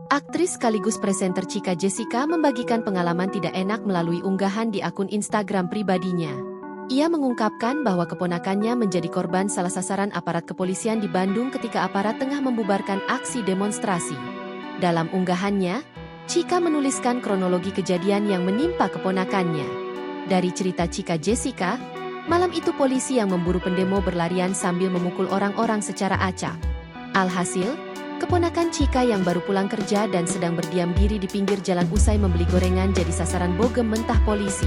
Aktris sekaligus presenter Chika Jessica membagikan pengalaman tidak enak melalui unggahan di akun Instagram pribadinya. Ia mengungkapkan bahwa keponakannya menjadi korban salah sasaran aparat kepolisian di Bandung ketika aparat tengah membubarkan aksi demonstrasi. Dalam unggahannya, Chika menuliskan kronologi kejadian yang menimpa keponakannya. Dari cerita Chika Jessica, malam itu polisi yang memburu pendemo berlarian sambil memukul orang-orang secara acak. Alhasil, keponakan Chika yang baru pulang kerja dan sedang berdiam diri di pinggir jalan usai membeli gorengan jadi sasaran bogem mentah polisi.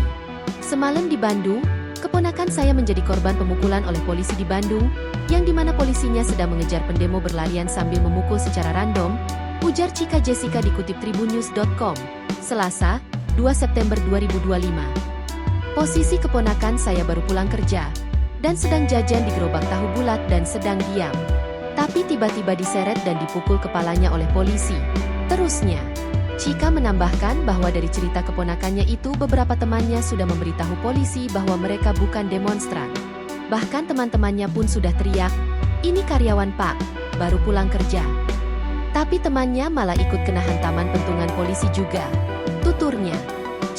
Semalam di Bandung, keponakan saya menjadi korban pemukulan oleh polisi di Bandung, yang dimana polisinya sedang mengejar pendemo berlarian sambil memukul secara random, ujar Chika Jessica dikutip tribunnews.com, Selasa, 2 September 2025. Posisi keponakan saya baru pulang kerja, dan sedang jajan di gerobak tahu bulat dan sedang diam. Tapi tiba-tiba diseret dan dipukul kepalanya oleh polisi. Terusnya, Chika menambahkan bahwa dari cerita keponakannya itu beberapa temannya sudah memberitahu polisi bahwa mereka bukan demonstran. Bahkan teman-temannya pun sudah teriak, "Ini karyawan Pak, baru pulang kerja." Tapi temannya malah ikut kena hantaman pentungan polisi juga. Tuturnya,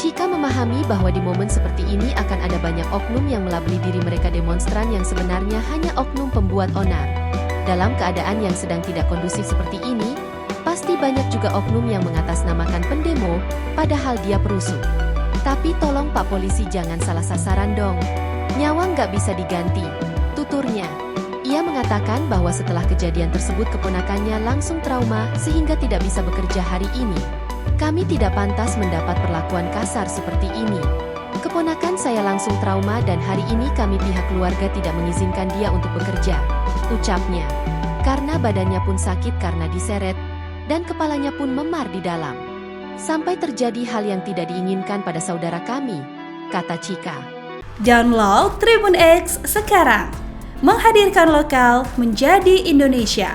Chika memahami bahwa di momen seperti ini akan ada banyak oknum yang melabeli diri mereka demonstran yang sebenarnya hanya oknum pembuat onar. Dalam keadaan yang sedang tidak kondusif seperti ini, pasti banyak juga oknum yang mengatasnamakan pendemo, padahal dia perusuh. Tapi tolong Pak Polisi jangan salah sasaran dong. Nyawa nggak bisa diganti, tuturnya. Ia mengatakan bahwa setelah kejadian tersebut keponakannya langsung trauma sehingga tidak bisa bekerja hari ini. Kami tidak pantas mendapat perlakuan kasar seperti ini. Keponakan saya langsung trauma dan hari ini kami pihak keluarga tidak mengizinkan dia untuk bekerja, ucapnya. Karena badannya pun sakit karena diseret, dan kepalanya pun memar di dalam. Sampai terjadi hal yang tidak diinginkan pada saudara kami, kata Chika. Download Tribun X sekarang, menghadirkan lokal menjadi Indonesia.